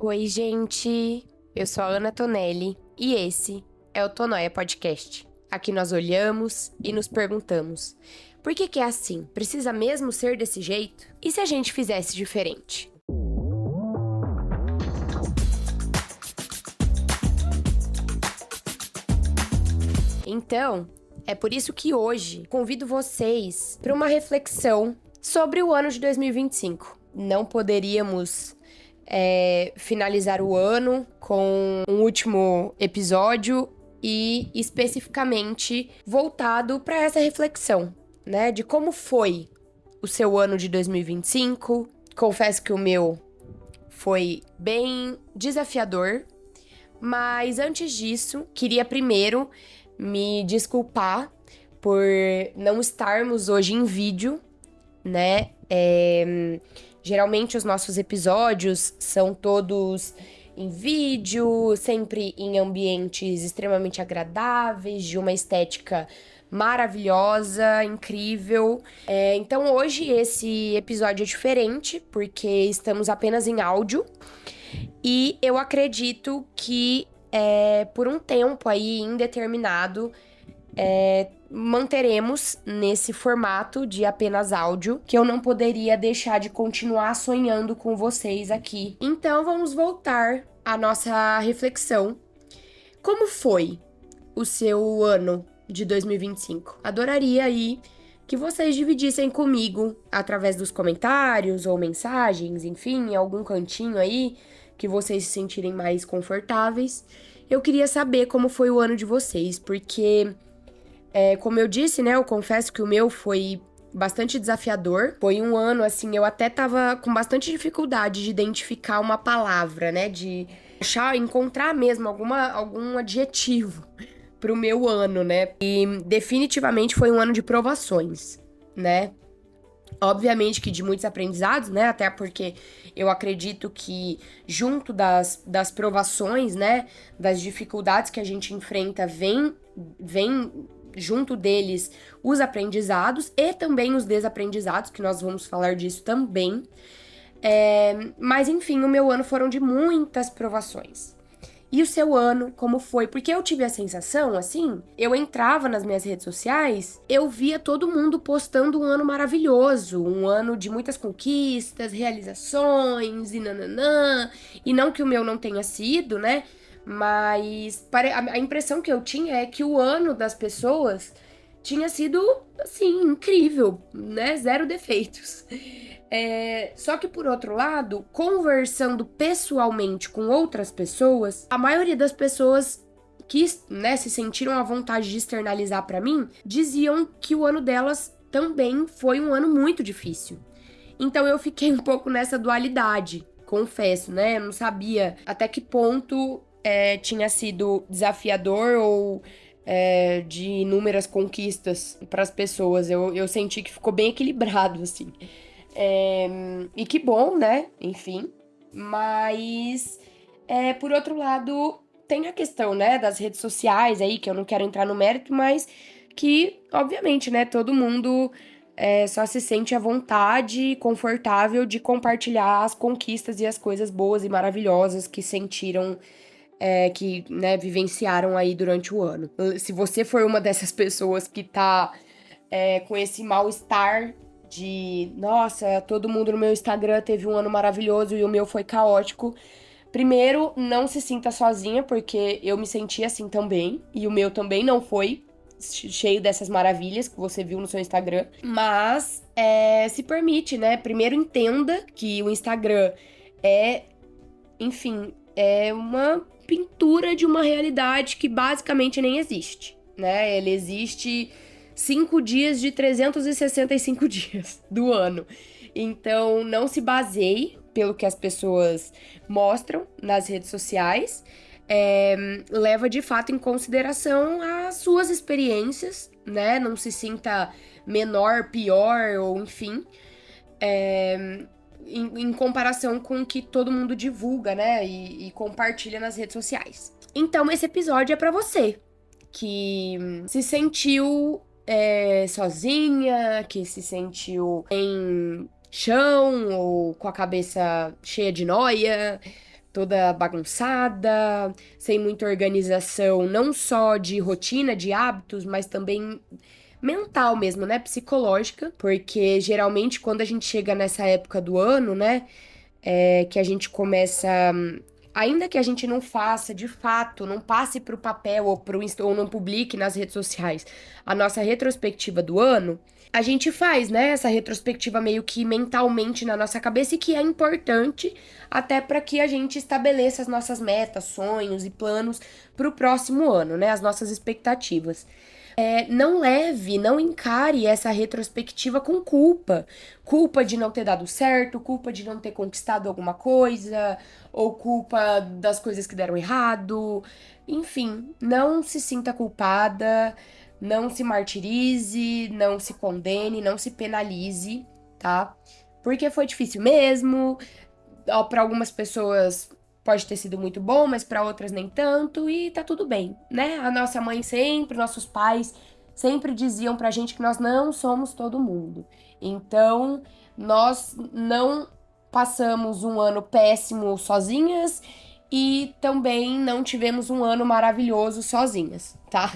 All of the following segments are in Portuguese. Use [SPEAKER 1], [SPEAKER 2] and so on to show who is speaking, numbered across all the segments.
[SPEAKER 1] Oi, gente! Eu sou a Ana Tonelli e esse é o Tonóia Podcast. Aqui nós olhamos e nos perguntamos: por que é assim? Precisa mesmo ser desse jeito? E se a gente fizesse diferente? Então, é por isso que hoje convido vocês para uma reflexão sobre o ano de 2025. Não poderíamos finalizar o ano com um último episódio e especificamente voltado para essa reflexão, né? De como foi o seu ano de 2025. Confesso que o meu foi bem desafiador, mas antes disso, queria primeiro me desculpar por não estarmos hoje em vídeo, né? Geralmente os nossos episódios são todos em vídeo, sempre em ambientes extremamente agradáveis, de uma estética maravilhosa, incrível. Então hoje esse episódio é diferente, porque estamos apenas em áudio. E eu acredito que por um tempo aí indeterminado, manteremos nesse formato de apenas áudio, que eu não poderia deixar de continuar sonhando com vocês aqui. Então vamos voltar à nossa reflexão. Como foi o seu ano de 2025? Adoraria aí que vocês dividissem comigo através dos comentários ou mensagens, enfim, em algum cantinho aí que vocês se sentirem mais confortáveis. Eu queria saber como foi o ano de vocês, porque como eu disse, né, eu confesso que o meu foi bastante desafiador. Foi um ano, assim, eu até tava com bastante dificuldade de identificar uma palavra, né, de encontrar mesmo algum adjetivo pro meu ano, né. E definitivamente foi um ano de provações, né. Obviamente que de muitos aprendizados, né, até porque eu acredito que junto das provações, né, das dificuldades que a gente enfrenta, vem junto deles os aprendizados e também os desaprendizados, que nós vamos falar disso também. Mas enfim, o meu ano foram de muitas provações. E o seu ano, como foi? Porque eu tive a sensação, assim, eu entrava nas minhas redes sociais, eu via todo mundo postando um ano maravilhoso, um ano de muitas conquistas, realizações e nananã. E não que o meu não tenha sido, né? Mas a impressão que eu tinha é que o ano das pessoas tinha sido, assim, incrível, né? Zero defeitos. Só que, por outro lado, conversando pessoalmente com outras pessoas, a maioria das pessoas que, né, se sentiram à vontade de externalizar pra mim, diziam que o ano delas também foi um ano muito difícil. Então eu fiquei um pouco nessa dualidade, confesso, né? Eu não sabia até que ponto tinha sido desafiador ou de inúmeras conquistas para as pessoas. Eu senti que ficou bem equilibrado, assim. E que bom, né? Enfim. Mas, por outro lado, tem a questão, né, das redes sociais aí, que eu não quero entrar no mérito, mas que, obviamente, né, todo mundo só se sente à vontade, confortável de compartilhar as conquistas e as coisas boas e maravilhosas que sentiram, que, né, vivenciaram aí durante o ano. Se você for uma dessas pessoas que tá com esse mal-estar de, nossa, todo mundo no meu Instagram teve um ano maravilhoso e o meu foi caótico. Primeiro, não se sinta sozinha, porque eu me senti assim também, e o meu também não foi cheio dessas maravilhas que você viu no seu Instagram. Mas se permite, né? Primeiro entenda que o Instagram enfim, é uma pintura de uma realidade que basicamente nem existe, né? Ele existe 5 dias de 365 dias do ano. Então, não se baseie pelo que as pessoas mostram nas redes sociais. Leva de fato em consideração as suas experiências, né? Não se sinta menor, pior ou enfim. Em comparação com o que todo mundo divulga, né? E compartilha nas redes sociais. Então, esse episódio é pra você que se sentiu sozinha, que se sentiu em chão ou com a cabeça cheia de noia, toda bagunçada, sem muita organização, não só de rotina, de hábitos, mas também mental mesmo, né? Psicológica, porque geralmente quando a gente chega nessa época do ano, né? Que a gente começa. Ainda que a gente não faça de fato, não passe para o papel ou, ou não publique nas redes sociais a nossa retrospectiva do ano, a gente faz, né, essa retrospectiva meio que mentalmente na nossa cabeça e que é importante até para que a gente estabeleça as nossas metas, sonhos e planos para o próximo ano, né, as nossas expectativas. Não leve, não encare essa retrospectiva com culpa. Culpa de não ter dado certo, culpa de não ter conquistado alguma coisa, ou culpa das coisas que deram errado. Enfim, não se sinta culpada, não se martirize, não se condene, não se penalize, tá? Porque foi difícil mesmo. Para algumas pessoas pode ter sido muito bom, mas para outras nem tanto, e tá tudo bem, né? A nossa mãe sempre, nossos pais sempre diziam pra gente que nós não somos todo mundo. Então, nós não passamos um ano péssimo sozinhas e também não tivemos um ano maravilhoso sozinhas, tá?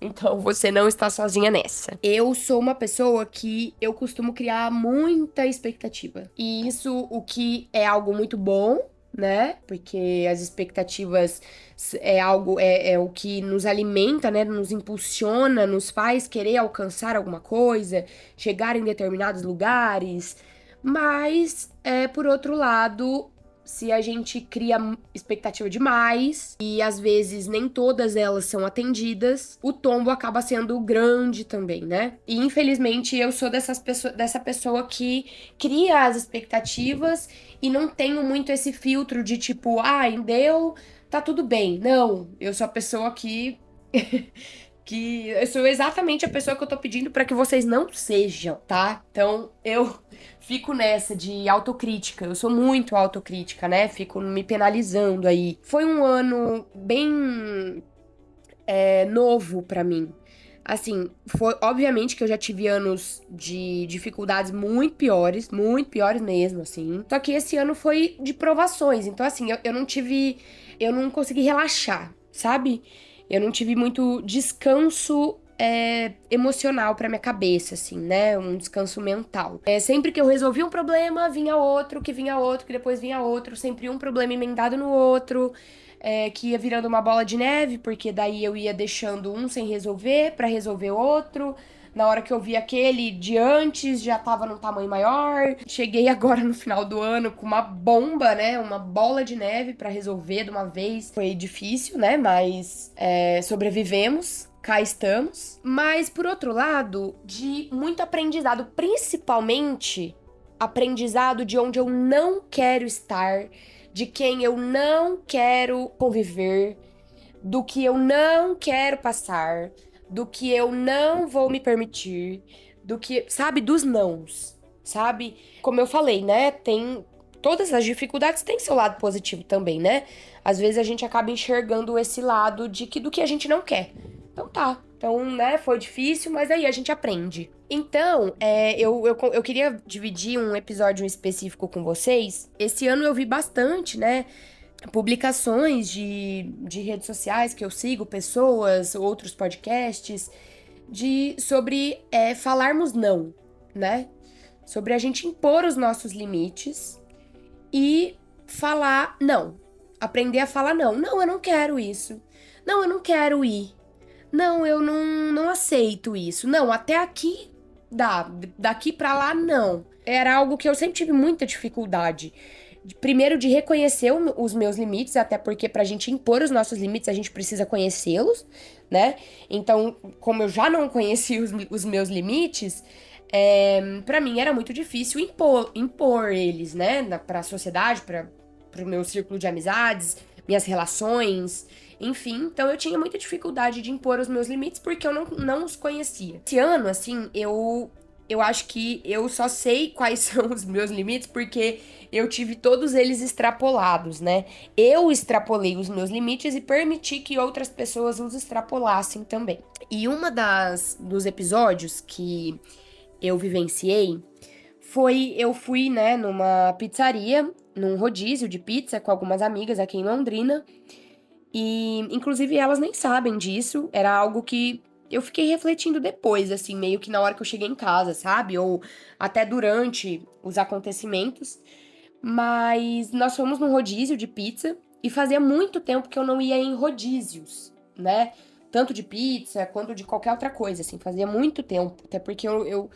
[SPEAKER 1] Então, você não está sozinha nessa. Eu sou uma pessoa que eu costumo criar muita expectativa. E isso, o que é algo muito bom, né? Porque as expectativas é algo, é o que nos alimenta, né? Nos impulsiona, nos faz querer alcançar alguma coisa, chegar em determinados lugares. Mas, por outro lado, se a gente cria expectativa demais e às vezes nem todas elas são atendidas, o tombo acaba sendo grande também, né? E infelizmente eu sou dessa pessoa que cria as expectativas e não tenho muito esse filtro de tipo, deu, tá tudo bem. Não, eu sou a pessoa que que eu sou exatamente a pessoa que eu tô pedindo pra que vocês não sejam, tá? Então eu fico nessa de autocrítica. Eu sou muito autocrítica, né? Fico me penalizando aí. Foi um ano bem novo pra mim. Assim, foi obviamente que eu já tive anos de dificuldades muito piores mesmo, assim. Só que esse ano foi de provações. Então, assim, eu não consegui relaxar, sabe? Eu não tive muito descanso emocional pra minha cabeça, assim, né? Um descanso mental. Sempre que eu resolvi um problema, vinha outro, que depois vinha outro, sempre um problema emendado no outro, que ia virando uma bola de neve, porque daí eu ia deixando um sem resolver pra resolver outro. Na hora que eu vi aquele de antes, já tava num tamanho maior. Cheguei agora no final do ano com uma bomba, né? Uma bola de neve pra resolver de uma vez. Foi difícil, né? Mas sobrevivemos. Cá estamos. Mas, por outro lado, de muito aprendizado, principalmente aprendizado de onde eu não quero estar, de quem eu não quero conviver, do que eu não quero passar, do que eu não vou me permitir, do que, sabe, dos nãos, sabe? Como eu falei, né? Tem todas as dificuldades têm seu lado positivo também, né? Às vezes a gente acaba enxergando esse lado do que a gente não quer. Então tá. Então, né, foi difícil, mas aí a gente aprende. Então, eu queria dividir um episódio específico com vocês. Esse ano eu vi bastante, né, publicações de redes sociais que eu sigo, pessoas, outros podcasts, sobre falarmos não, né? Sobre a gente impor os nossos limites e falar não. Aprender a falar não. Não, eu não quero isso. Não, eu não quero ir. Não, eu não aceito isso. Não, até aqui dá. Daqui pra lá, não. Era algo que eu sempre tive muita dificuldade. Primeiro, de reconhecer os meus limites, até porque pra gente impor os nossos limites, a gente precisa conhecê-los, né? Então, como eu já não conhecia os meus limites, pra mim era muito difícil impor eles, né? Pra sociedade, pro meu círculo de amizades, minhas relações, enfim. Então, eu tinha muita dificuldade de impor os meus limites porque eu não os conhecia. Esse ano, assim, eu acho que eu só sei quais são os meus limites porque eu tive todos eles extrapolados, né? Eu extrapolei os meus limites e permiti que outras pessoas os extrapolassem também. E dos episódios que eu vivenciei eu fui, né, numa pizzaria, num rodízio de pizza com algumas amigas aqui em Londrina. E, inclusive, elas nem sabem disso. Era algo que eu fiquei refletindo depois, assim, meio que na hora que eu cheguei em casa, sabe? Ou até durante os acontecimentos. Mas nós fomos num rodízio de pizza e fazia muito tempo que eu não ia em rodízios, né? Tanto de pizza quanto de qualquer outra coisa, assim, fazia muito tempo. Até porque eu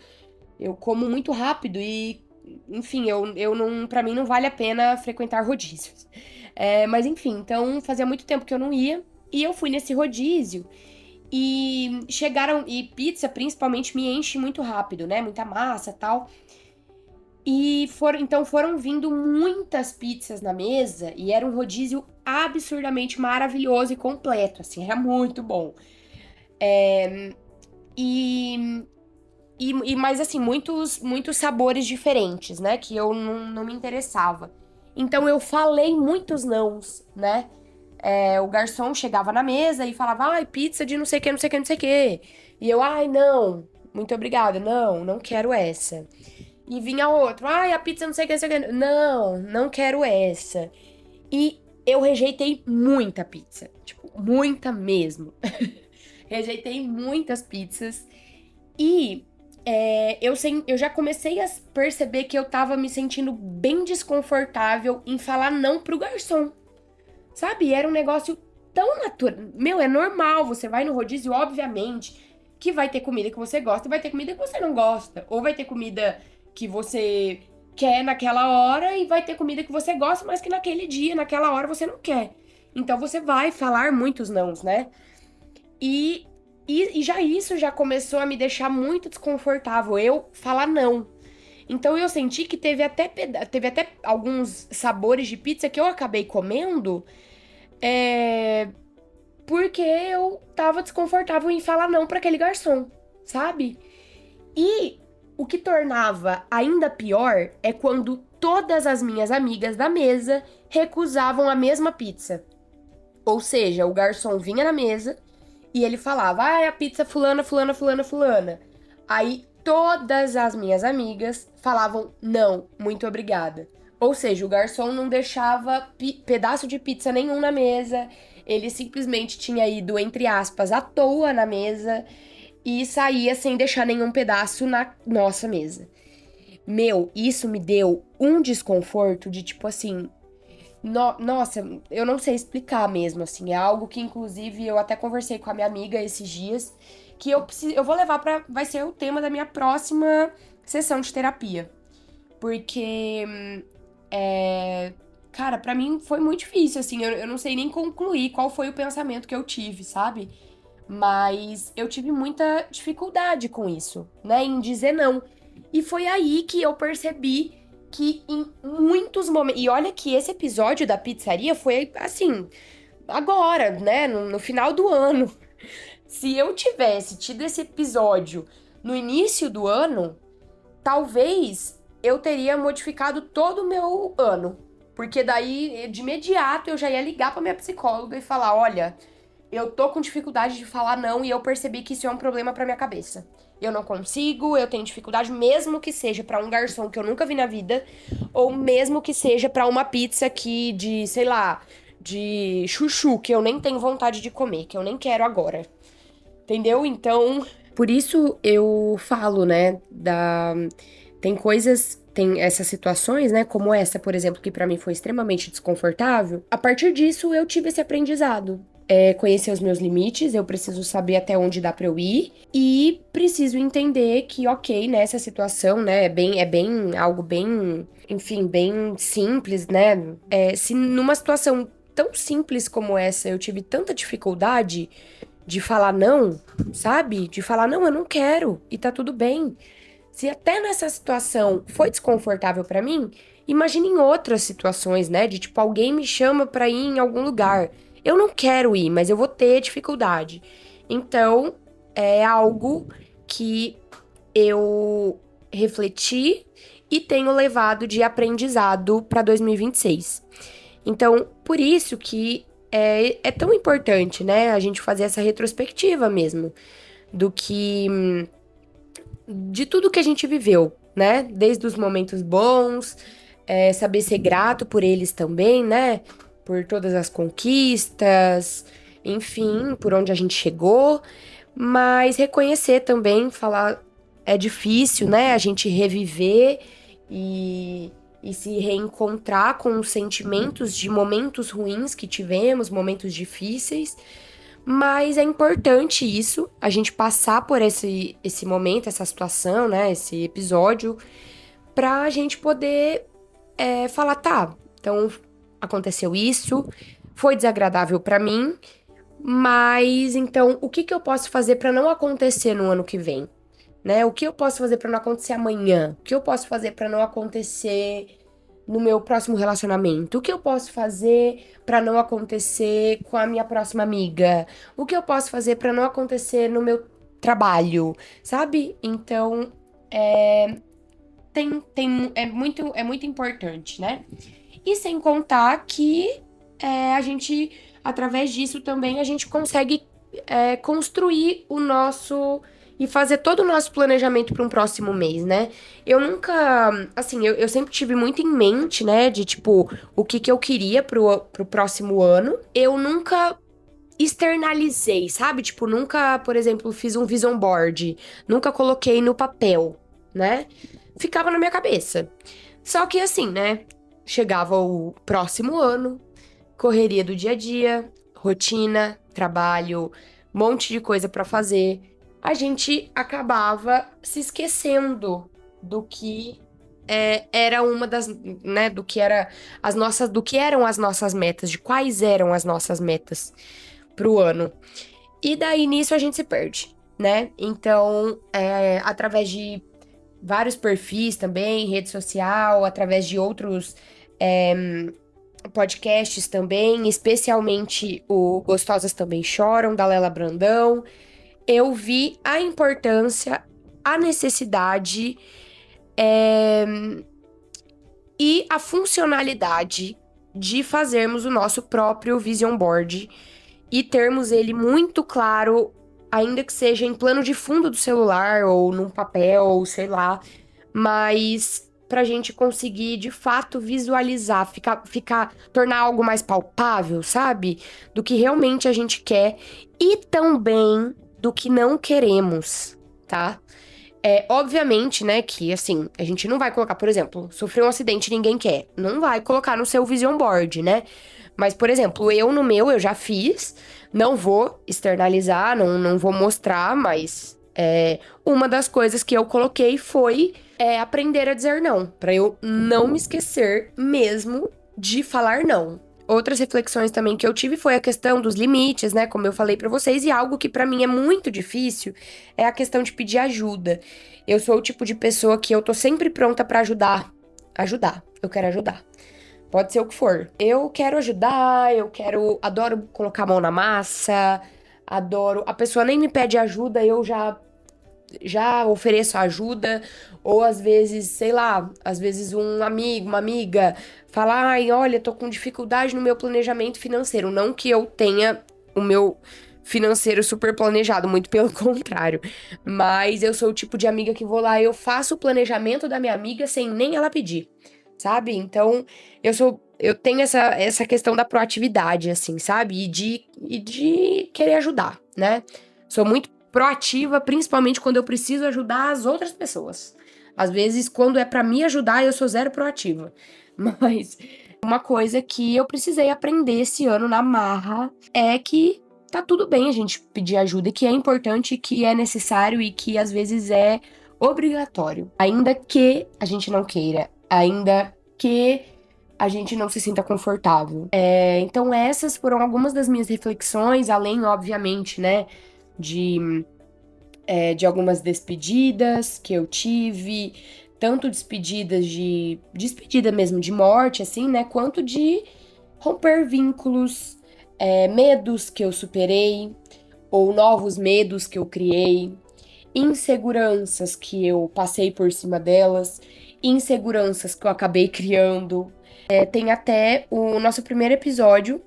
[SPEAKER 1] como muito rápido e, enfim, eu não, pra mim não vale a pena frequentar rodízios. Mas enfim, então fazia muito tempo que eu não ia e eu fui nesse rodízio e pizza principalmente me enche muito rápido, né? Muita massa e tal. Então foram vindo muitas pizzas na mesa e era um rodízio absurdamente maravilhoso e completo, assim, era muito bom. E mas assim, muitos sabores diferentes, né? Que eu não me interessava. Então eu falei muitos nãos, né? O garçom chegava na mesa e falava, ai, pizza de não sei o que, não sei o que, não sei o que. E eu, ai, não, muito obrigada, não quero essa. E vinha outro, ai, a pizza não sei o que, não sei o que. Não quero essa. E eu rejeitei muita pizza, tipo, muita mesmo. Rejeitei muitas pizzas. E eu já comecei a perceber que eu tava me sentindo bem desconfortável em falar não pro garçom. Sabe? Era um negócio tão natural. Meu, é normal. Você vai no rodízio, obviamente, que vai ter comida que você gosta e vai ter comida que você não gosta. Ou vai ter comida que você quer naquela hora e vai ter comida que você gosta, mas que naquele dia, naquela hora, você não quer. Então você vai falar muitos nãos, né? E, e já isso já começou a me deixar muito desconfortável, eu falar não. Então eu senti que teve até alguns sabores de pizza que eu acabei comendo é, porque eu tava desconfortável em falar não para aquele garçom, sabe? E o que tornava ainda pior é quando todas as minhas amigas da mesa recusavam a mesma pizza. Ou seja, o garçom vinha na mesa e ele falava, ah, é a pizza fulana, fulana, fulana, fulana. Aí todas as minhas amigas falavam, não, muito obrigada. Ou seja, o garçom não deixava pedaço de pizza nenhum na mesa, ele simplesmente tinha ido, entre aspas, à toa na mesa e saía sem deixar nenhum pedaço na nossa mesa. Meu, isso me deu um desconforto de tipo assim, nossa, eu não sei explicar mesmo, assim. É algo que, inclusive, eu até conversei com a minha amiga esses dias, que eu vou levar pra. Vai ser o tema da minha próxima sessão de terapia. Porque, cara, pra mim foi muito difícil, assim. Eu não sei nem concluir qual foi o pensamento que eu tive, sabe? Mas eu tive muita dificuldade com isso, né? Em dizer não. E foi aí que eu percebi que em muitos momentos. E olha que esse episódio da pizzaria foi assim, agora, né? No final do ano. Se eu tivesse tido esse episódio no início do ano, talvez eu teria modificado todo o meu ano. Porque daí, de imediato, eu já ia ligar pra minha psicóloga e falar: olha, eu tô com dificuldade de falar não e eu percebi que isso é um problema pra minha cabeça. Eu não consigo, eu tenho dificuldade, mesmo que seja pra um garçom que eu nunca vi na vida, ou mesmo que seja pra uma pizza aqui de, sei lá, de chuchu, que eu nem tenho vontade de comer, que eu nem quero agora. Entendeu? Então, por isso eu falo, né, tem essas situações, né, como essa, por exemplo, que pra mim foi extremamente desconfortável. A partir disso, eu tive esse aprendizado. Conhecer os meus limites, eu preciso saber até onde dá pra eu ir e preciso entender que, ok, nessa situação, né, é bem algo bem, enfim, bem simples, né? Se numa situação tão simples como essa eu tive tanta dificuldade de falar não, sabe? De falar, não, eu não quero, e tá tudo bem. Se até nessa situação foi desconfortável pra mim, imagine em outras situações, né? De tipo, alguém me chama pra ir em algum lugar. Eu não quero ir, mas eu vou ter dificuldade. Então, é algo que eu refleti e tenho levado de aprendizado pra 2026. Então, por isso que é tão importante, né, a gente fazer essa retrospectiva mesmo, do que de tudo que a gente viveu, né? Desde os momentos bons, saber ser grato por eles também, né? Por todas as conquistas, enfim, por onde a gente chegou, mas reconhecer também, falar, é difícil, né? A gente reviver e se reencontrar com os sentimentos de momentos ruins que tivemos, momentos difíceis. Mas é importante isso, a gente passar por esse momento, essa situação, né? Esse episódio, pra gente poder falar, tá, então aconteceu isso, foi desagradável pra mim, mas então o que que eu posso fazer pra não acontecer no ano que vem? Né? O que eu posso fazer pra não acontecer amanhã? O que eu posso fazer pra não acontecer no meu próximo relacionamento? O que eu posso fazer pra não acontecer com a minha próxima amiga? O que eu posso fazer pra não acontecer no meu trabalho? Sabe? Então, é muito importante, né? E sem contar que a gente, através disso também, a gente consegue construir o nosso e fazer todo o nosso planejamento para um próximo mês, né? Eu nunca, assim, eu sempre tive muito em mente, né, de tipo, o que que eu queria pro próximo ano. Eu nunca externalizei, sabe? Tipo, nunca, por exemplo, fiz um vision board, nunca coloquei no papel, né? Ficava na minha cabeça. Só que assim, né? Chegava o próximo ano, correria do dia a dia, rotina, trabalho, monte de coisa pra fazer. A gente acabava se esquecendo do que era uma das, né, do que eram as nossas metas, de quais eram as nossas metas pro ano. E daí nisso a gente se perde, né? Então, através de vários perfis também, rede social, através de outros podcasts também, especialmente o Gostosas Também Choram, da Lela Brandão, eu vi a importância, a necessidade e a funcionalidade de fazermos o nosso próprio vision board e termos ele muito claro, ainda que seja em plano de fundo do celular ou num papel, sei lá, mas pra gente conseguir de fato visualizar, tornar algo mais palpável, sabe? Do que realmente a gente quer e também do que não queremos, tá? Obviamente, né, que assim, a gente não vai colocar, por exemplo, sofreu um acidente e ninguém quer. Não vai colocar no seu vision board, né? Mas, por exemplo, eu no meu, eu já fiz, não vou externalizar, não vou mostrar, mas uma das coisas que eu coloquei foi aprender a dizer não, pra eu não me esquecer mesmo de falar não. Outras reflexões também que eu tive foi a questão dos limites, né? Como eu falei pra vocês, e algo que pra mim é muito difícil é a questão de pedir ajuda. Eu sou o tipo de pessoa que eu tô sempre pronta pra ajudar. Ajudar. Eu quero ajudar. Pode ser o que for. Eu quero ajudar, adoro colocar a mão na massa, adoro. A pessoa nem me pede ajuda, eu já ofereço ajuda, ou às vezes, sei lá, às vezes um amigo, uma amiga fala: "Ai, olha, tô com dificuldade no meu planejamento financeiro". Não que eu tenha o meu financeiro super planejado, muito pelo contrário. Mas eu sou o tipo de amiga que vou lá, eu faço o planejamento da minha amiga sem nem ela pedir, sabe? Então, eu tenho essa questão da proatividade, assim, sabe? E de querer ajudar, né? Sou muito proativa, principalmente quando eu preciso ajudar as outras pessoas. Às vezes, quando é pra me ajudar, eu sou zero proativa. Mas uma coisa que eu precisei aprender esse ano na marra é que tá tudo bem a gente pedir ajuda, e que é importante, que é necessário e que às vezes é obrigatório, ainda que a gente não queira, ainda que a gente não se sinta confortável. Então essas foram algumas das minhas reflexões, além, obviamente, né, de algumas despedidas que eu tive, tanto despedida mesmo de morte, assim, né, quanto de romper vínculos, medos que eu superei, ou novos medos que eu criei, inseguranças que eu passei por cima delas, inseguranças que eu acabei criando. Tem até o nosso primeiro episódio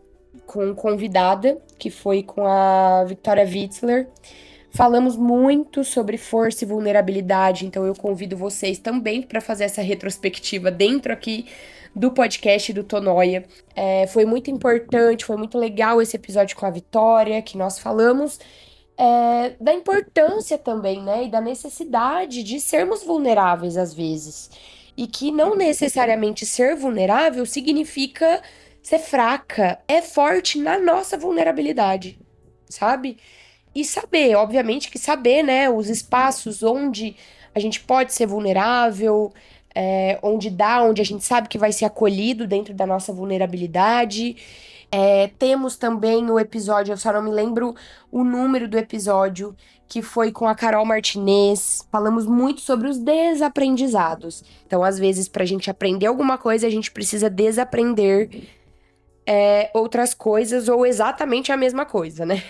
[SPEAKER 1] com convidada, que foi com a Victoria Witzler. Falamos muito sobre força e vulnerabilidade, então eu convido vocês também para fazer essa retrospectiva dentro aqui do podcast do Tonoia. Foi muito importante, foi muito legal esse episódio com a Vitória, que nós falamos da importância também, né, e da necessidade de sermos vulneráveis às vezes. E que não necessariamente ser vulnerável significa ser fraca, é forte na nossa vulnerabilidade, sabe? E saber, obviamente que saber, né, os espaços onde a gente pode ser vulnerável, onde a gente sabe que vai ser acolhido dentro da nossa vulnerabilidade. Temos também o episódio, eu só não me lembro o número do episódio, que foi com a Carol Martinez. Falamos muito sobre os desaprendizados. Então, às vezes, para a gente aprender alguma coisa, a gente precisa desaprender outras coisas ou exatamente a mesma coisa, né?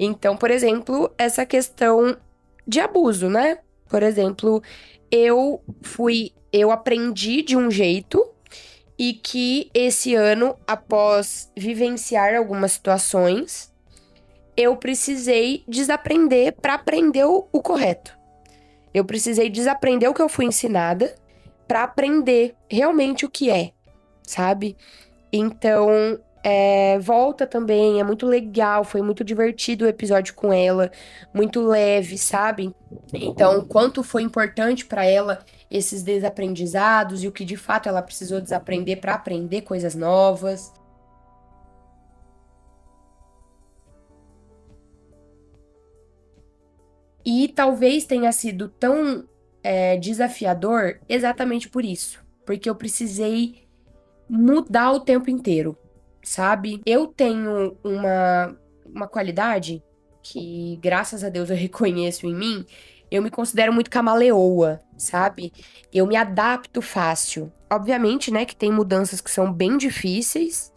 [SPEAKER 1] Então, por exemplo, essa questão de abuso, né? Por exemplo, eu aprendi de um jeito e que esse ano, após vivenciar algumas situações, eu precisei desaprender para aprender o correto. Eu precisei desaprender o que eu fui ensinada para aprender realmente o que é, sabe? Então, volta também, é muito legal, foi muito divertido o episódio com ela, muito leve, sabe? Então, quanto foi importante para ela esses desaprendizados e o que de fato ela precisou desaprender para aprender coisas novas. E talvez tenha sido tão desafiador exatamente por isso, porque eu precisei mudar o tempo inteiro, sabe? Eu tenho uma qualidade que, graças a Deus, eu reconheço em mim. Eu me considero muito camaleoa, sabe? Eu me adapto fácil. Obviamente, né, que tem mudanças que são bem difíceis,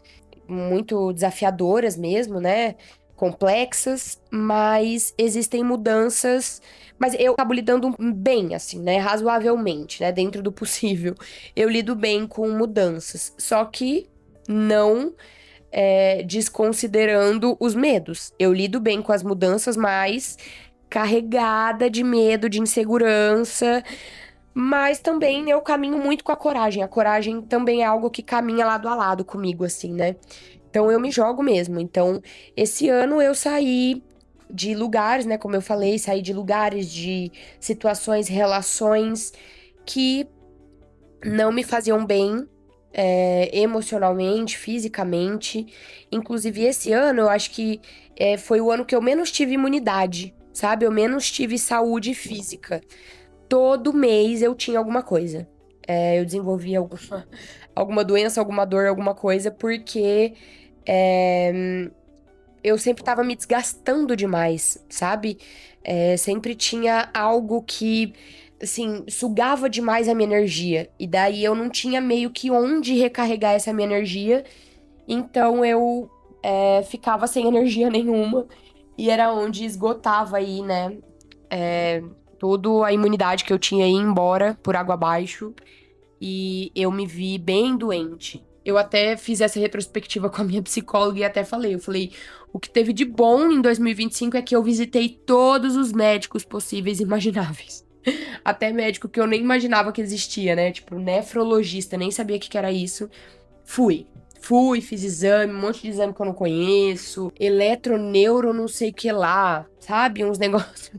[SPEAKER 1] muito desafiadoras mesmo, né? Complexas, mas existem mudanças. Mas eu acabo lidando bem, assim, né? Razoavelmente, né? Dentro do possível. Eu lido bem com mudanças. Só que não desconsiderando os medos. Eu lido bem com as mudanças, mas carregada de medo, de insegurança. Mas também eu caminho muito com a coragem. A coragem também é algo que caminha lado a lado comigo, assim, né? Então eu me jogo mesmo. Então, esse ano eu saí de lugares, né? Como eu falei, saí de lugares, de situações, relações que não me faziam bem, emocionalmente, fisicamente. Inclusive, esse ano eu acho que foi o ano que eu menos tive imunidade, sabe? Eu menos tive saúde física. Todo mês eu tinha alguma coisa. Eu desenvolvia alguma doença, alguma dor, alguma coisa, porque eu sempre tava me desgastando demais, sabe? Sempre tinha algo que, assim, sugava demais a minha energia. E daí eu não tinha meio que onde recarregar essa minha energia. Então eu ficava sem energia nenhuma. E era onde esgotava aí, né? Toda a imunidade que eu tinha ia embora por água abaixo. E eu me vi bem doente. Eu até fiz essa retrospectiva com a minha psicóloga e até falei, o que teve de bom em 2025 é que eu visitei todos os médicos possíveis e imagináveis. Até médico que eu nem imaginava que existia, né? Tipo, nefrologista, nem sabia o que era isso. Fui. Fui, fiz exame, um monte de exame que eu não conheço, eletroneuro, não sei o que lá, sabe? Uns negócios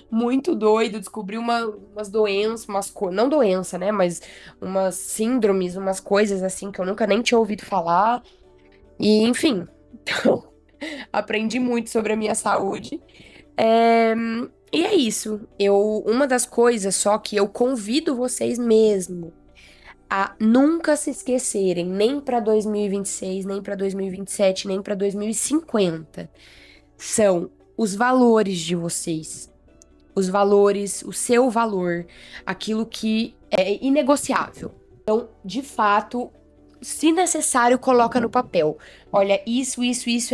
[SPEAKER 1] muito doido. Descobri umas doenças, não doença, né? Mas umas síndromes, umas coisas assim que eu nunca nem tinha ouvido falar. E, enfim, então, aprendi muito sobre a minha saúde. É, E é isso. Uma das coisas só que eu convido vocês mesmo a nunca se esquecerem, nem para 2026, nem para 2027, nem para 2050, são os valores de vocês. Os valores, o seu valor, aquilo que é inegociável. Então, de fato, se necessário, coloca no papel. Olha, isso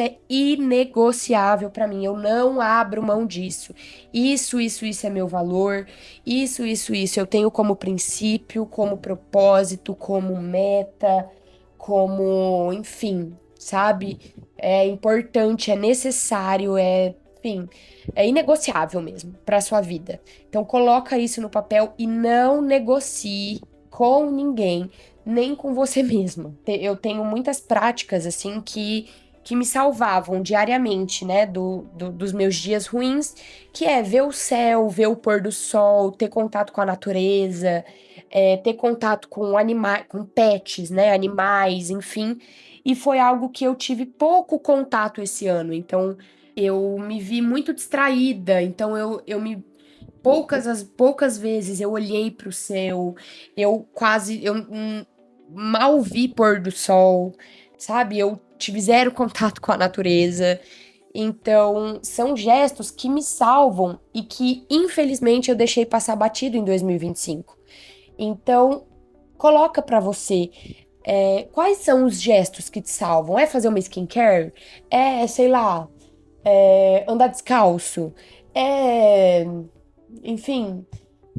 [SPEAKER 1] é inegociável pra mim. Eu não abro mão disso. Isso é meu valor. Isso eu tenho como princípio, como propósito, como meta, como, enfim, sabe? É importante, é necessário, é enfim, é inegociável mesmo pra sua vida. Então coloca isso no papel e não negocie com ninguém, nem com você mesmo. Eu tenho muitas práticas assim que me salvavam diariamente, né, dos meus dias ruins, que é ver o céu, ver o pôr do sol, ter contato com a natureza, ter contato com animais, com pets, né, animais, enfim. E foi algo que eu tive pouco contato esse ano, então eu me vi muito distraída, então poucas vezes eu olhei para o céu, eu mal vi pôr do sol, sabe? Eu tive zero contato com a natureza. Então, são gestos que me salvam e que, infelizmente, eu deixei passar batido em 2025. Então, coloca pra você, quais são os gestos que te salvam? É fazer uma skincare? É, sei lá, andar descalço? É, enfim,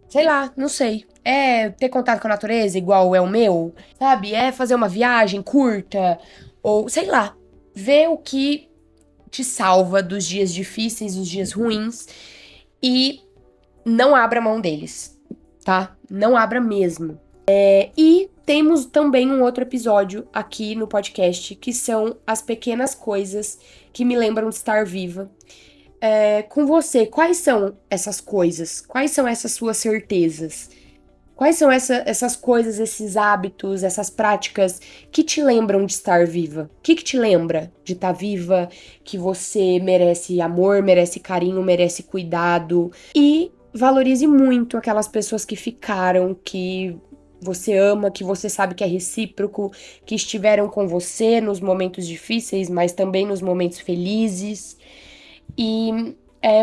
[SPEAKER 1] sei lá, não sei. É ter contato com a natureza igual é o meu, sabe? É fazer uma viagem curta, ou sei lá, ver o que te salva dos dias difíceis, dos dias ruins e não abra mão deles, tá? Não abra mesmo. E temos também um outro episódio aqui no podcast que são as pequenas coisas que me lembram de estar viva. Com você, quais são essas coisas? Quais são essas suas certezas? Quais são essas coisas, esses hábitos, essas práticas que te lembram de estar viva? O que te lembra de estar viva? Que você merece amor, merece carinho, merece cuidado. E valorize muito aquelas pessoas que ficaram, que você ama, que você sabe que é recíproco, que estiveram com você nos momentos difíceis, mas também nos momentos felizes. E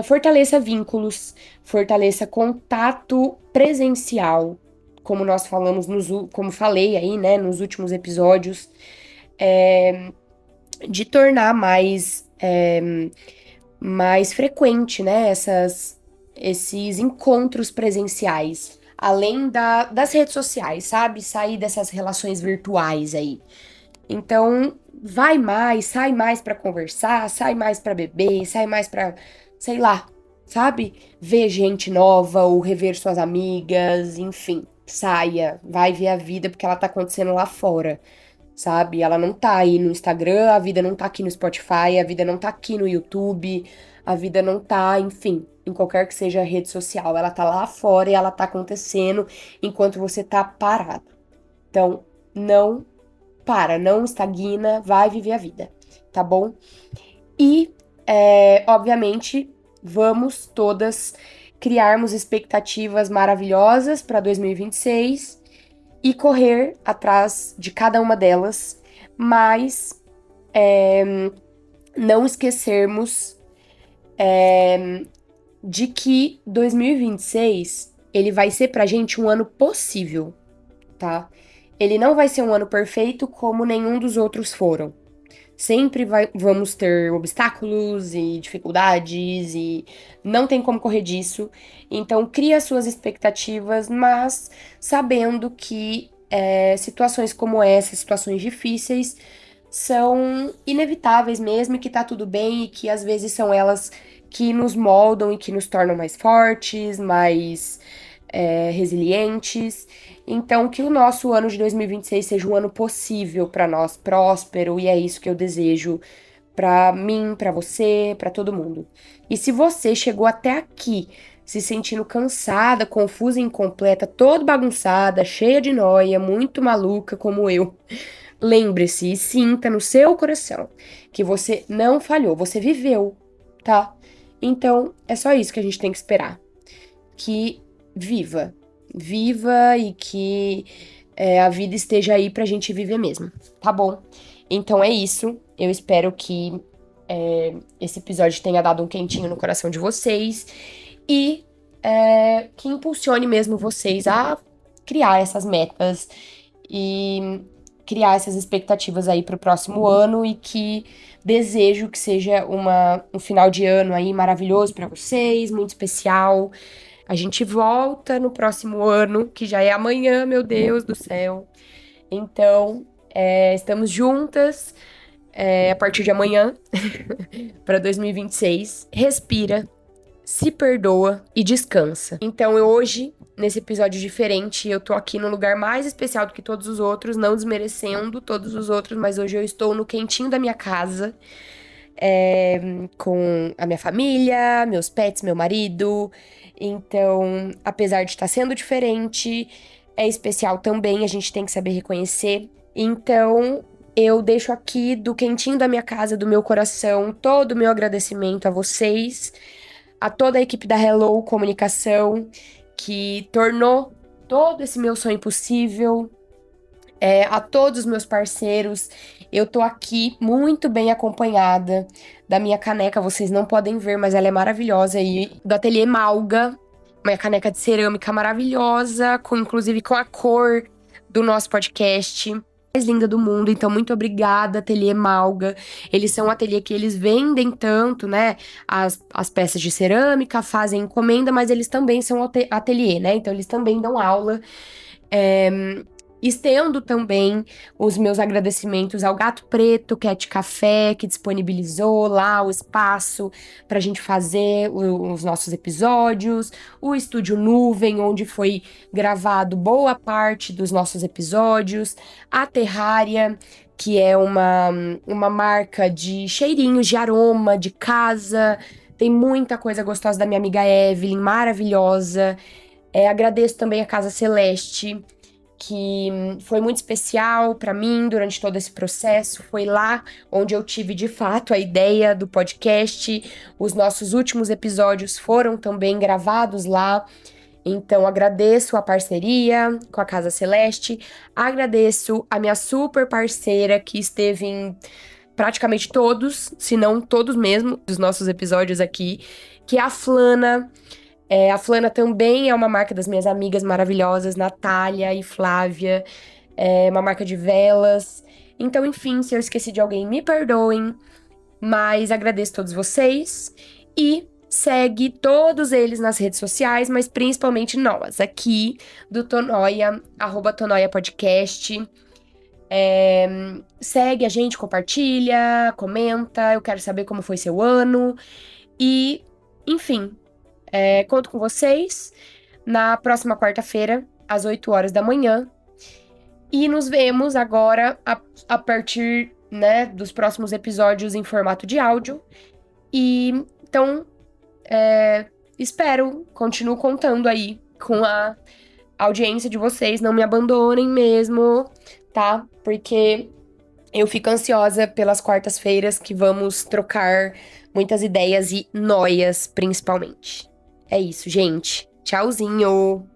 [SPEAKER 1] fortaleça vínculos, fortaleça contato presencial, como nós falamos, como falei aí, né, nos últimos episódios, de tornar mais frequente, né, esses encontros presenciais, além das redes sociais, sabe? Sair dessas relações virtuais aí. Então, vai mais, sai mais pra conversar, sai mais pra beber, sai mais pra, sei lá, sabe? Ver gente nova ou rever suas amigas, enfim, saia, vai ver a vida porque ela tá acontecendo lá fora, sabe? Ela não tá aí no Instagram, a vida não tá aqui no Spotify, a vida não tá aqui no YouTube, a vida não tá, enfim, em qualquer que seja a rede social, ela tá lá fora e ela tá acontecendo enquanto você tá parado. Então, não estagna, vai viver a vida, tá bom? E, obviamente, vamos todas criarmos expectativas maravilhosas para 2026 e correr atrás de cada uma delas, mas não esquecermos de que 2026 ele vai ser pra gente um ano possível, tá? Ele não vai ser um ano perfeito como nenhum dos outros foram. Sempre vamos ter obstáculos e dificuldades e não tem como correr disso. Então, cria suas expectativas, mas sabendo que situações como essa, situações difíceis, são inevitáveis mesmo e que tá tudo bem e que às vezes são elas que nos moldam e que nos tornam mais fortes, mais resilientes. Então, que o nosso ano de 2026 seja um ano possível para nós, próspero, e é isso que eu desejo para mim, para você, para todo mundo. E se você chegou até aqui se sentindo cansada, confusa e incompleta, toda bagunçada, cheia de noia, muito maluca como eu, lembre-se e sinta no seu coração que você não falhou, você viveu, tá? Então, é só isso que a gente tem que esperar. Que viva e que a vida esteja aí pra gente viver mesmo, tá bom? Então é isso. Eu espero que esse episódio tenha dado um quentinho no coração de vocês e que impulsione mesmo vocês a criar essas metas e criar essas expectativas aí pro próximo ano e que desejo que seja um final de ano aí maravilhoso pra vocês, muito especial. A gente volta no próximo ano, que já é amanhã, meu Deus do céu. Então, estamos juntas. a partir de amanhã, para 2026. Respira, se perdoa e descansa. Então, hoje, nesse episódio diferente, eu tô aqui no lugar mais especial do que todos os outros, não desmerecendo todos os outros, mas hoje eu estou no quentinho da minha casa, com a minha família, meus pets, meu marido. Então, apesar de estar sendo diferente, é especial também, a gente tem que saber reconhecer. Então, eu deixo aqui do quentinho da minha casa, do meu coração, todo o meu agradecimento a vocês, a toda a equipe da Hello Comunicação, que tornou todo esse meu sonho possível, a todos os meus parceiros. Eu tô aqui muito bem acompanhada da minha caneca, vocês não podem ver, mas ela é maravilhosa, e do Ateliê Malga, uma caneca de cerâmica maravilhosa, inclusive com a cor do nosso podcast. Mais linda do mundo, então muito obrigada, Ateliê Malga. Eles são um ateliê que eles vendem tanto, né, as peças de cerâmica, fazem encomenda, mas eles também são ateliê, né, então eles também dão aula. Estendo também os meus agradecimentos ao Gato Preto, Cat Café, que disponibilizou lá o espaço para a gente fazer os nossos episódios, o Estúdio Nuvem, onde foi gravado boa parte dos nossos episódios, a Terrária, que é uma marca de cheirinhos, de aroma, de casa. Tem muita coisa gostosa da minha amiga Evelyn, maravilhosa. Agradeço também a Casa Celeste, que foi muito especial para mim durante todo esse processo. Foi lá onde eu tive de fato a ideia do podcast. Os nossos últimos episódios foram também gravados lá. Então, agradeço a parceria com a Casa Celeste, agradeço a minha super parceira que esteve em praticamente todos, se não todos mesmo, dos nossos episódios aqui, que é a Flana. A Flana também é uma marca das minhas amigas maravilhosas, Natália e Flávia. É uma marca de velas. Então, enfim, se eu esqueci de alguém, me perdoem. Mas agradeço a todos vocês. E segue todos eles nas redes sociais, mas principalmente nós, aqui do Tonoia, @TonoiaPodcast. Segue a gente, compartilha, comenta. Eu quero saber como foi seu ano. E, enfim... conto com vocês na próxima quarta-feira, às 8 horas da manhã. E nos vemos agora a partir, né, dos próximos episódios em formato de áudio. E então, continuo contando aí com a audiência de vocês. Não me abandonem mesmo, tá? Porque eu fico ansiosa pelas quartas-feiras, que vamos trocar muitas ideias e noias, principalmente. É isso, gente. Tchauzinho!